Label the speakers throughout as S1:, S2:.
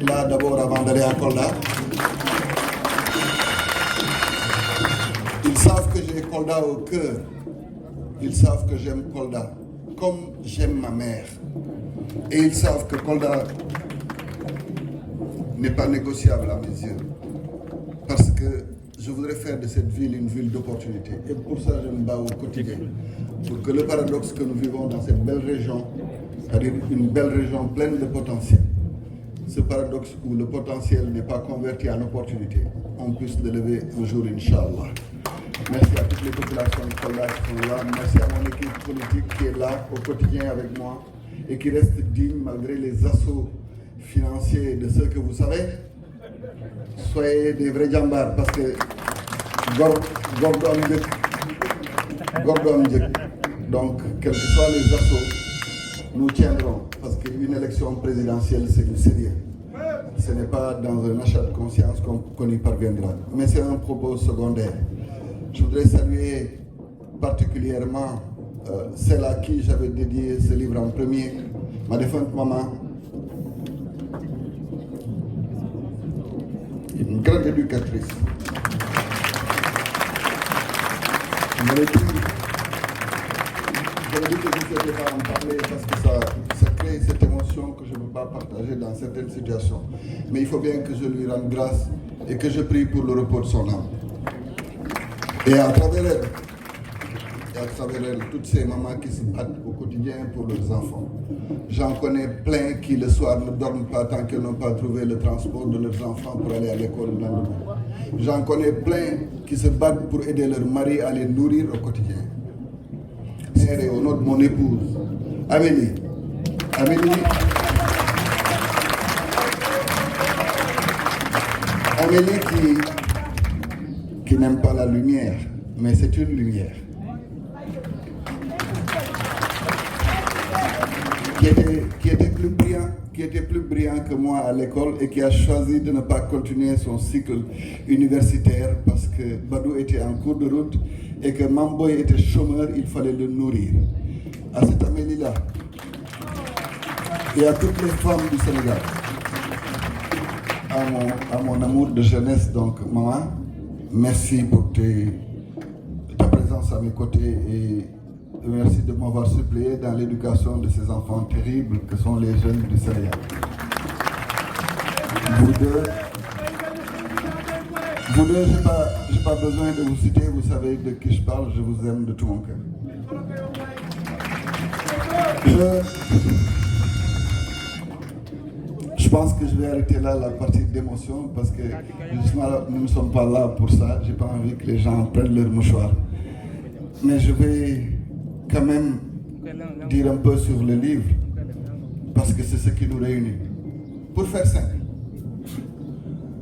S1: là d'abord avant d'aller à Kolda. Ils savent que j'ai Kolda au cœur. Ils savent que j'aime Kolda comme j'aime ma mère. Et ils savent que Kolda n'est pas négociable à mes yeux. Parce que je voudrais faire de cette ville une ville d'opportunité. Et pour ça, je me bats au quotidien. Pour que le paradoxe que nous vivons dans cette belle région, c'est-à-dire une belle région pleine de potentiel, ce paradoxe où le potentiel n'est pas converti en opportunité, on puisse le lever un jour, Inch'Allah. Merci à toutes les populations de Kolda qui sont là. Merci à mon équipe politique qui est là au quotidien avec moi et qui reste digne malgré les assauts financiers de ceux que vous savez. Soyez des vrais jambars parce que donc quels que soient les assauts, nous tiendrons parce qu'une élection présidentielle c'est du sérieux. Ce n'est pas dans un achat de conscience qu'on y parviendra. Mais c'est un propos secondaire. Je voudrais saluer particulièrement celle à qui j'avais dédié ce livre en premier, ma défunte maman, une grande éducatrice. J'avais dit que je ne souhaitais pas en parler parce que ça crée cette émotion que je ne peux pas partager dans certaines situations. Mais il faut bien que je lui rende grâce et que je prie pour le repos de son âme. Et à travers elle, toutes ces mamans qui se battent au quotidien pour leurs enfants. J'en connais plein qui le soir ne dorment pas tant qu'ils n'ont pas trouvé le transport de leurs enfants pour aller à l'école le lendemain. J'en connais plein qui se battent pour aider leur mari à les nourrir au quotidien. Et au nom de mon épouse, Amélie qui n'aime pas la lumière, mais c'est une lumière. Qui était plus brillant que moi à l'école et qui a choisi de ne pas continuer son cycle universitaire parce que Badou était en cours de route et que Mamboy était chômeur, il fallait le nourrir. À cette Amélie-là et à toutes les femmes du Sénégal, à mon amour de jeunesse, donc maman, merci pour ta présence à mes côtés et merci de m'avoir suppléé dans l'éducation de ces enfants terribles que sont les jeunes du Sénégal. Vous deux, je n'ai pas besoin de vous citer, vous savez de qui je parle, je vous aime de tout mon cœur. Je pense que je vais arrêter là la partie d'émotion parce que justement nous ne sommes pas là pour ça. Je n'ai pas envie que les gens prennent leur mouchoir. Mais je vais quand même dire un peu sur le livre parce que c'est ce qui nous réunit. Pour faire simple,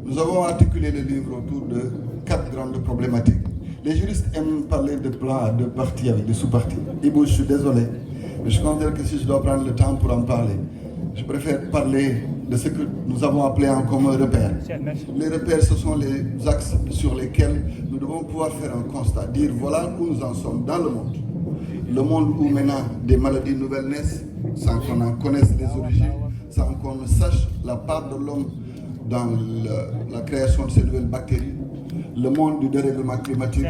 S1: nous avons articulé le livre autour de 4 grandes problématiques. Les juristes aiment parler de plans à 2 parties avec des sous-parties. Ibou, je suis désolé, mais je considère que si je dois prendre le temps pour en parler, je préfère parler de ce que nous avons appelé en commun repères. Les repères, ce sont les axes sur lesquels nous devons pouvoir faire un constat, dire voilà où nous en sommes dans le monde. Le monde où maintenant des maladies nouvelles naissent, sans qu'on en connaisse les origines, sans qu'on ne sache la part de l'homme dans la création de ces nouvelles bactéries, le monde du dérèglement climatique,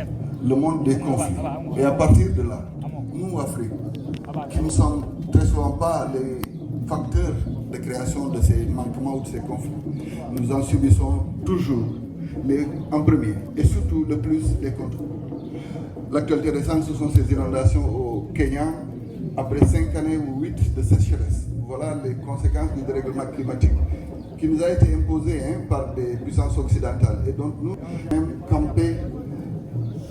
S1: le monde des conflits. Et à partir de là, nous, Afrique, qui ne sommes très souvent pas les facteurs de création de ces manquements ou de ces conflits, nous en subissons toujours, mais en premier, et surtout le plus les contrôles. L'actualité récente, ce sont ces inondations au Kenya, après 5 années ou 8 de sécheresse. Voilà les conséquences du dérèglement climatique qui nous a été imposé par des puissances occidentales. Et donc nous avons campé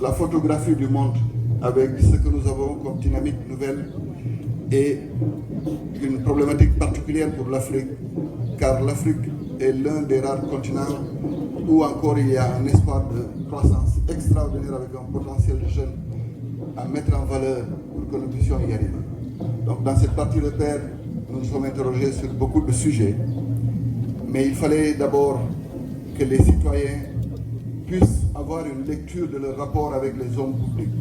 S1: la photographie du monde avec ce que nous avons comme dynamique nouvelle et une problématique particulière pour l'Afrique, car l'Afrique est l'un des rares continents où encore il y a un espoir de croissance extraordinaire avec un potentiel de jeunes à mettre en valeur pour que nous puissions y arriver. Donc dans cette partie repère, nous nous sommes interrogés sur beaucoup de sujets, mais il fallait d'abord que les citoyens puissent avoir une lecture de leur rapport avec les hommes publics.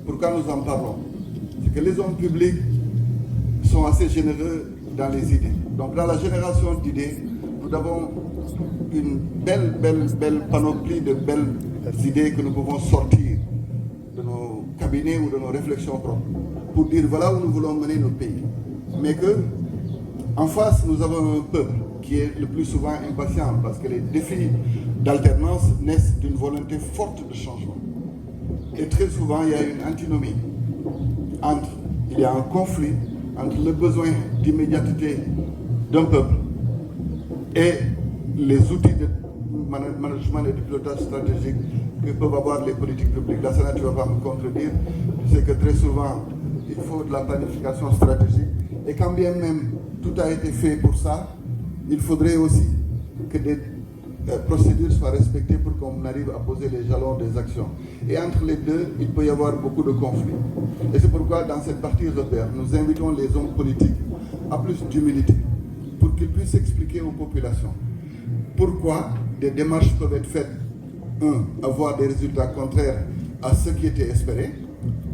S1: Pourquoi nous en parlons? C'est que les hommes publics sont assez généreux dans les idées. Donc dans la génération d'idées, nous nous avons une belle panoplie de belles idées que nous pouvons sortir de nos cabinets ou de nos réflexions propres pour dire voilà où nous voulons mener notre pays. Mais que, en face, nous avons un peuple qui est le plus souvent impatient parce que les défis d'alternance naissent d'une volonté forte de changement. Et très souvent, il y a une antinomie il y a un conflit entre le besoin d'immédiateté d'un peuple et les outils de management et de pilotage stratégique que peuvent avoir les politiques publiques. Là, ça, tu ne vas pas me contredire. Tu sais que très souvent, il faut de la planification stratégique. Et quand bien même tout a été fait pour ça, il faudrait aussi que des procédures soient respectées pour qu'on arrive à poser les jalons des actions. Et entre les deux, il peut y avoir beaucoup de conflits. Et c'est pourquoi, dans cette partie repère, nous invitons les hommes politiques à plus d'humilité pour qu'ils puissent expliquer aux populations pourquoi des démarches peuvent être faites, avoir des résultats contraires à ce qui était espéré,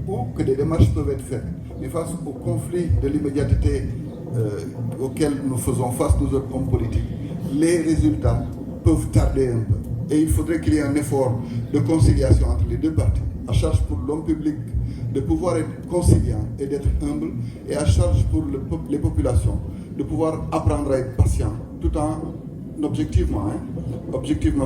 S1: ou que des démarches peuvent être faites. Mais face au conflit de l'immédiateté auquel nous faisons face, nous autres hommes politiques, les résultats peuvent tarder un peu. Et il faudrait qu'il y ait un effort de conciliation entre les deux parties, à charge pour l'homme public de pouvoir être conciliant et d'être humble, et à charge pour les populations de pouvoir apprendre à être patient, tout en objectivement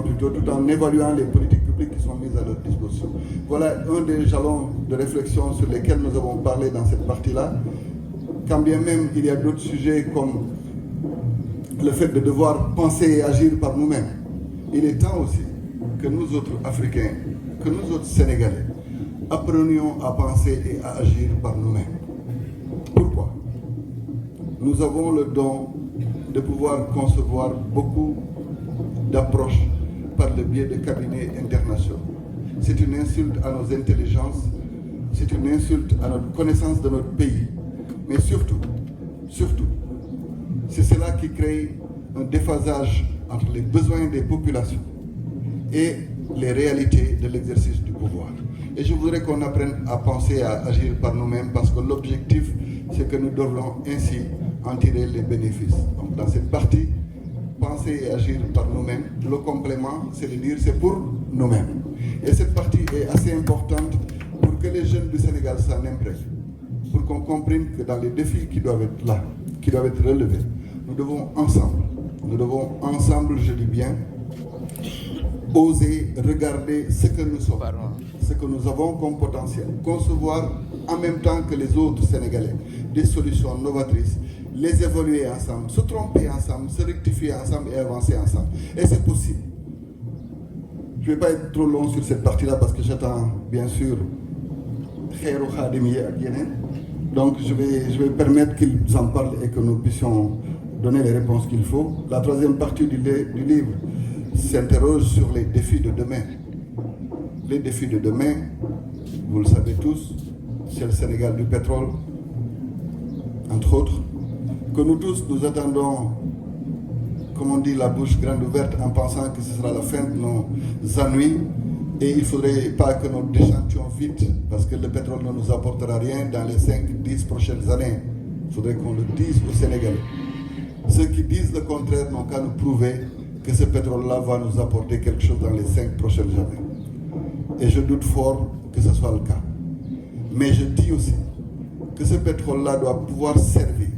S1: plutôt, tout en évaluant les politiques publiques qui sont mises à leur disposition. Voilà un des jalons de réflexion sur lesquels nous avons parlé dans cette partie-là. Quand bien même il y a d'autres sujets comme le fait de devoir penser et agir par nous-mêmes, il est temps aussi que nous autres Africains, que nous autres Sénégalais, apprenions à penser et à agir par nous-mêmes. Pourquoi? Nous avons le don de pouvoir concevoir beaucoup d'approches par le biais de cabinets internationaux. C'est une insulte à nos intelligences, c'est une insulte à notre connaissance de notre pays, mais surtout, c'est cela qui crée un déphasage entre les besoins des populations et les réalités de l'exercice du pouvoir. Et je voudrais qu'on apprenne à penser, à agir par nous-mêmes, parce que l'objectif, c'est que nous devons ainsi en tirer les bénéfices. Donc dans cette partie, penser et agir par nous-mêmes, le complément, c'est de dire c'est pour nous-mêmes. Et cette partie est assez importante pour que les jeunes du Sénégal s'en imprègnent, pour qu'on comprenne que dans les défis qui doivent être là, qui doivent être relevés, nous devons ensemble, je dis bien, oser regarder ce que nous sommes, ce que nous avons comme potentiel, concevoir en même temps que les autres Sénégalais des solutions novatrices, les évoluer ensemble, se tromper ensemble, se rectifier ensemble et avancer ensemble. Et c'est possible. Je ne vais pas être trop long sur cette partie-là parce que j'attends bien sûr Khairou Khadimi et Guénen. Donc je vais permettre qu'ils en parlent et que nous puissions donner les réponses qu'il faut. La troisième partie du livre s'interroge sur les défis de demain. Les défis de demain, vous le savez tous, c'est le Sénégal du pétrole, entre autres, que nous tous nous attendons, comme on dit, la bouche grande ouverte en pensant que ce sera la fin de nos ennuis. Et il ne faudrait pas que nous déchantions vite, parce que le pétrole ne nous apportera rien dans les 5-10 prochaines années. Il faudrait qu'on le dise aux Sénégalais. Ceux qui disent le contraire n'ont qu'à nous prouver que ce pétrole-là va nous apporter quelque chose dans les 5 prochaines années. Et je doute fort que ce soit le cas. Mais je dis aussi que ce pétrole-là doit pouvoir servir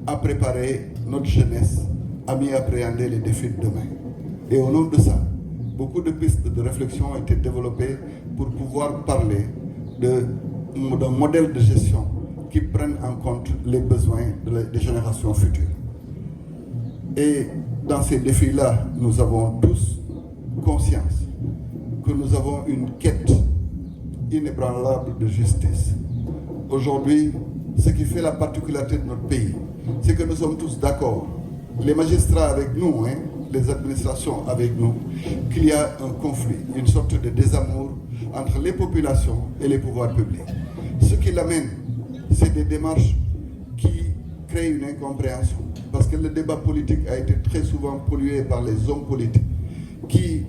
S1: à préparer notre jeunesse à mieux appréhender les défis de demain. Et au nom de ça, beaucoup de pistes de réflexion ont été développées pour pouvoir parler d'un modèle de gestion qui prenne en compte les besoins des générations futures. Et dans ces défis-là, nous avons tous conscience que nous avons une quête inébranlable de justice. Aujourd'hui, ce qui fait la particularité de notre pays, c'est que nous sommes tous d'accord, les magistrats avec nous, les administrations avec nous, qu'il y a un conflit, une sorte de désamour entre les populations et les pouvoirs publics. Ce qui l'amène, c'est des démarches qui créent une incompréhension. Parce que le débat politique a été très souvent pollué par les hommes politiques qui,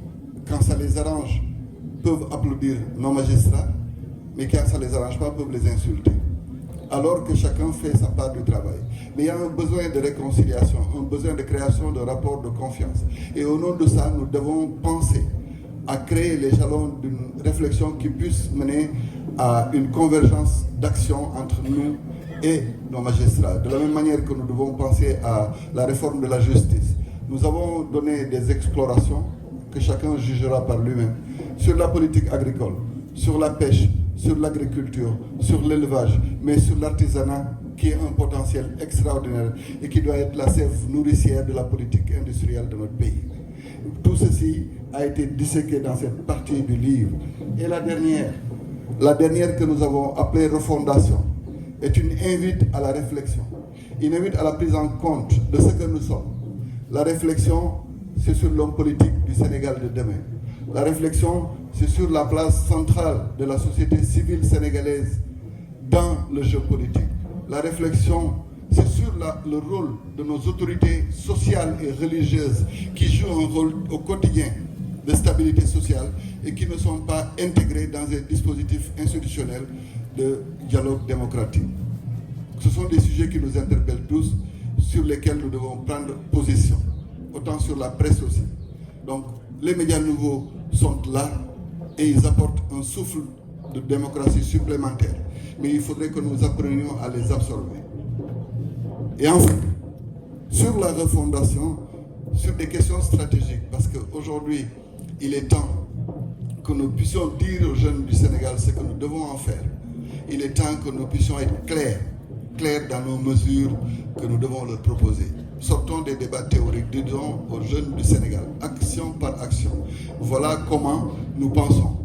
S1: quand ça les arrange, peuvent applaudir nos magistrats, mais quand ça ne les arrange pas, peuvent les insulter. alors que chacun fait sa part du travail. Mais il y a un besoin de réconciliation, un besoin de création de rapports de confiance. Et au nom de ça, nous devons penser à créer les jalons d'une réflexion qui puisse mener à une convergence d'action entre nous et nos magistrats. De la même manière que nous devons penser à la réforme de la justice. Nous avons donné des explorations que chacun jugera par lui-même sur la politique agricole, sur la pêche, sur l'agriculture, sur l'élevage, mais sur l'artisanat qui est un potentiel extraordinaire et qui doit être la sève nourricière de la politique industrielle de notre pays. Tout ceci a été disséqué dans cette partie du livre. Et la dernière que nous avons appelée refondation, est une invite à la réflexion, une invite à la prise en compte de ce que nous sommes. La réflexion, c'est sur l'homme politique du Sénégal de demain. La réflexion, c'est sur la place centrale de la société civile sénégalaise dans le jeu politique. La réflexion, c'est sur le rôle de nos autorités sociales et religieuses qui jouent un rôle au quotidien de stabilité sociale et qui ne sont pas intégrées dans un dispositif institutionnel de dialogue démocratique. Ce sont des sujets qui nous interpellent tous, sur lesquels nous devons prendre position, autant sur la presse aussi. Donc, les médias nouveaux sont là et ils apportent un souffle de démocratie supplémentaire. Mais il faudrait que nous apprenions à les absorber. Et enfin, sur la refondation, sur des questions stratégiques, parce qu'aujourd'hui, il est temps que nous puissions dire aux jeunes du Sénégal ce que nous devons en faire. Il est temps que nous puissions être clairs dans nos mesures que nous devons leur proposer. Sortons des débats théoriques, disons aux jeunes du Sénégal, action par action. Voilà comment nous pensons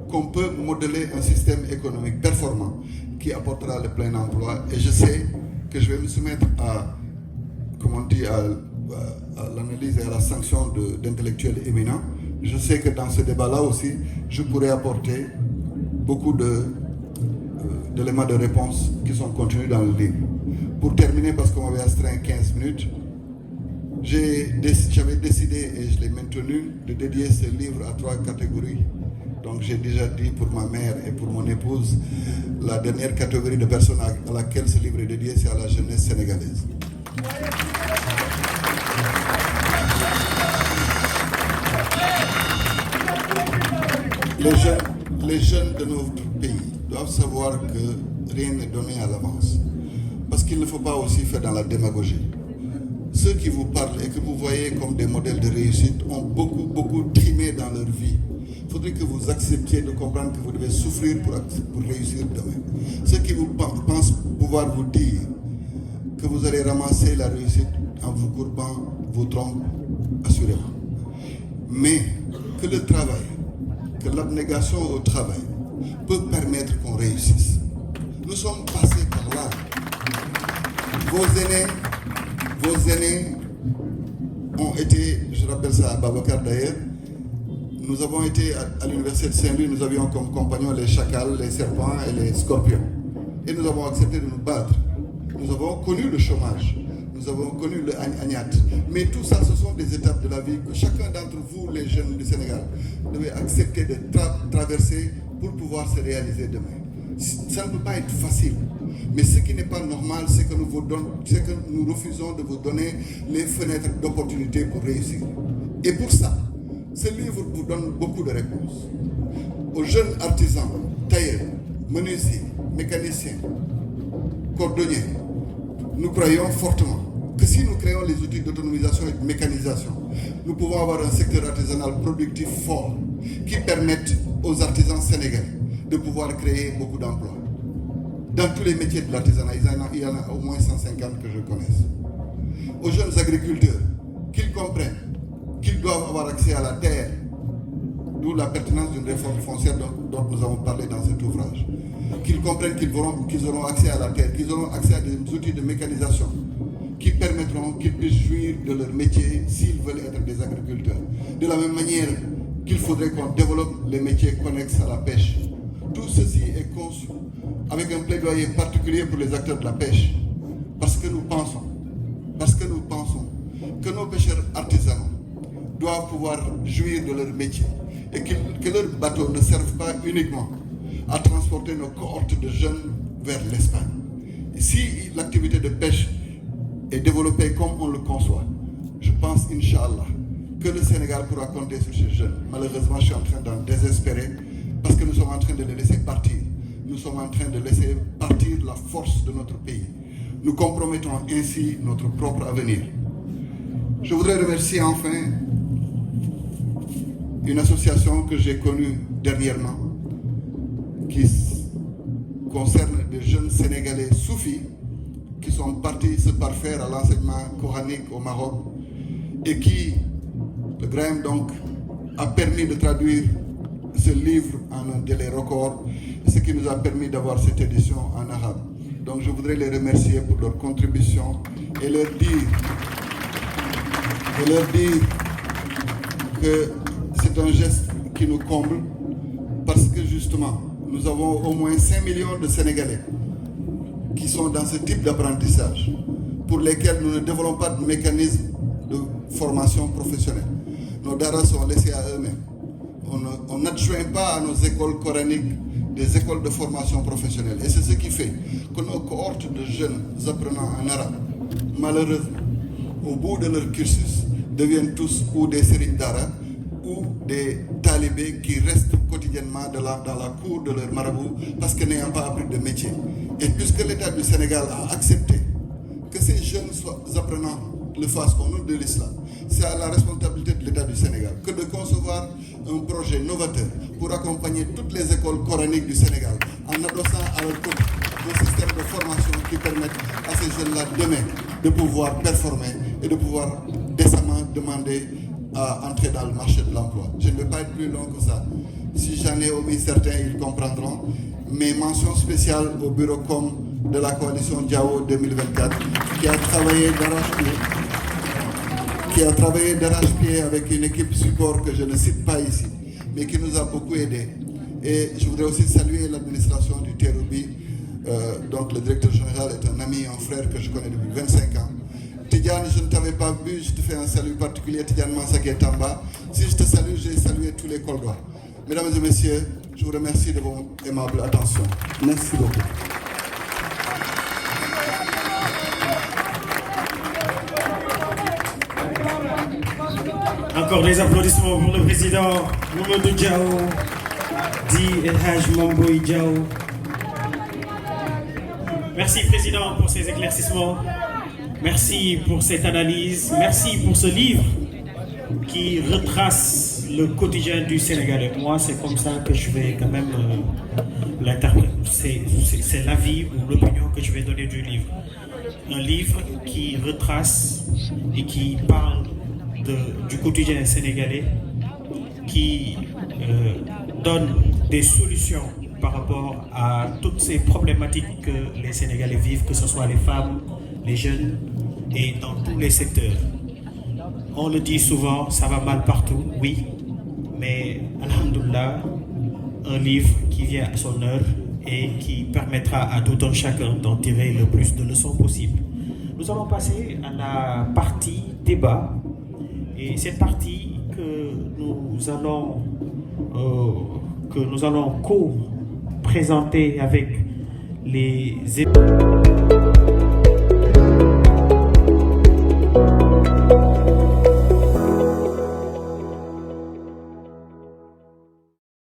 S1: qu'on peut modeler un système économique performant qui apportera le plein emploi. Et je sais que je vais me soumettre à l'analyse et à la sanction d'intellectuels éminents. Je sais que dans ce débat-là aussi, je pourrais apporter beaucoup d'éléments de réponse qui sont contenus dans le livre. Pour terminer, parce qu'on m'avait astreint 15 minutes, j'avais décidé, et je l'ai maintenu, de dédier ce livre à 3 catégories. Donc j'ai déjà dit pour ma mère et pour mon épouse, la dernière catégorie de personnes à laquelle ce livre est dédié, c'est à la jeunesse sénégalaise. Les jeunes de notre pays doivent savoir que rien n'est donné à l'avance. Parce qu'il ne faut pas aussi faire dans la démagogie. Ceux qui vous parlent et que vous voyez comme des modèles de réussite ont beaucoup trimé dans leur vie. Il faudrait que vous acceptiez de comprendre que vous devez souffrir pour réussir demain. Ceux qui vous pensent pouvoir vous dire que vous allez ramasser la réussite en vous courbant vos trompes, assurément. Mais que le travail, que l'abnégation au travail peut permettre qu'on réussisse. Nous sommes passés par là. Vos aînés ont été, je rappelle ça à Babacar d'ailleurs, nous avons été à l'université de Saint-Louis, nous avions comme compagnons les chacals, les serpents et les scorpions. Et nous avons accepté de nous battre. Nous avons connu le chômage, nous avons connu le agnat. Mais tout ça, ce sont des étapes de la vie que chacun d'entre vous, les jeunes du Sénégal, devez accepter de traverser pour pouvoir se réaliser demain. Ça ne peut pas être facile. Mais ce qui n'est pas normal, c'est que nous refusons de vous donner les fenêtres d'opportunité pour réussir. Et pour ça, ce livre vous donne beaucoup de réponses. Aux jeunes artisans, tailleurs, menuisiers, mécaniciens, cordonniers, nous croyons fortement que si nous créons les outils d'autonomisation et de mécanisation, nous pouvons avoir un secteur artisanal productif fort qui permette aux artisans sénégalais de pouvoir créer beaucoup d'emplois. Dans tous les métiers de l'artisanat, il y en a au moins 150 que je connaisse. Aux jeunes agriculteurs, qu'ils comprennent qu'ils doivent avoir accès à la terre, d'où la pertinence d'une réforme foncière dont nous avons parlé dans cet ouvrage. Qu'ils comprennent qu'ils auront accès à la terre, qu'ils auront accès à des outils de mécanisation qui permettront qu'ils puissent jouir de leur métier s'ils veulent être des agriculteurs. De la même manière qu'il faudrait qu'on développe les métiers connexes à la pêche. Tout ceci est conçu avec un plaidoyer particulier pour les acteurs de la pêche. Parce que nous pensons que nos pêcheurs artisanaux doivent pouvoir jouir de leur métier et que leurs bateaux ne servent pas uniquement à transporter nos cohortes de jeunes vers l'Espagne. Et si l'activité de pêche est développée comme on le conçoit, je pense, Inch'Allah, que le Sénégal pourra compter sur ces jeunes. Malheureusement, je suis en train d'en désespérer parce que nous sommes en train de les laisser partir. Nous sommes en train de laisser partir la force de notre pays. Nous compromettons ainsi notre propre avenir. Je voudrais remercier enfin une association que j'ai connue dernièrement qui concerne des jeunes Sénégalais soufis qui sont partis se parfaire à l'enseignement coranique au Maroc et qui, le Graham donc, a permis de traduire ce livre en un délai record, ce qui nous a permis d'avoir cette édition en arabe. Donc je voudrais les remercier pour leur contribution et leur dire que c'est un geste qui nous comble parce que justement, nous avons au moins 5 millions de Sénégalais qui sont dans ce type d'apprentissage pour lesquels nous ne développons pas de mécanisme de formation professionnelle. Nos daras sont laissés à eux-mêmes. On n'adjoint pas à nos écoles coraniques des écoles de formation professionnelle. Et c'est ce qui fait que nos cohortes de jeunes apprenants en arabe, malheureusement, au bout de leur cursus, deviennent tous ou des sérigne dara ou des talibés qui restent quotidiennement dans la cour de leur marabout parce qu'ils n'ayant pas appris de métier. Et puisque l'État du Sénégal a accepté que ces jeunes apprenants le fassent au nom de l'islam, c'est à la responsabilité de l'État du Sénégal que de concevoir un projet novateur pour accompagner toutes les écoles coraniques du Sénégal en adossant à leur côté un système de formation qui permette à ces jeunes-là demain de pouvoir performer et de pouvoir décemment demander à entrer dans le marché de l'emploi. Je ne vais pas être plus long que ça. Si j'en ai omis certains, ils comprendront. Mes mentions spéciales au bureau com de la coalition Diao 2024 qui a travaillé d'arrache-pied avec une équipe support que je ne cite pas ici, mais qui nous a beaucoup aidés. Et je voudrais aussi saluer l'administration du Terroubi. Donc le directeur général est un ami, un frère que je connais depuis 25 ans. Tidiane, je ne t'avais pas vu, je te fais un salut particulier, Tidiane Mansaké Tamba. Si je te salue, j'ai salué tous les Coldois. Mesdames et messieurs, je vous remercie de votre aimable attention. Merci beaucoup.
S2: Encore des applaudissements pour le président Mamadou Diao, dit El Haj Mamboy Diao. Merci président pour ces éclaircissements. Merci pour cette analyse. Merci pour ce livre qui retrace le quotidien du Sénégalais. Moi, c'est comme ça que je vais quand même l'interpréter. C'est l'avis ou l'opinion que je vais donner du livre. Un livre qui retrace et qui parle du quotidien sénégalais, qui donne des solutions par rapport à toutes ces problématiques que les Sénégalais vivent, que ce soit les femmes, les jeunes et dans tous les secteurs. On le dit souvent, ça va mal partout, oui, mais alhamdoulilah, un livre qui vient à son heure et qui permettra à tout un chacun d'en tirer le plus de leçons possible. Nous allons passer à la partie débat. Et cette partie que nous allons co-présenter avec les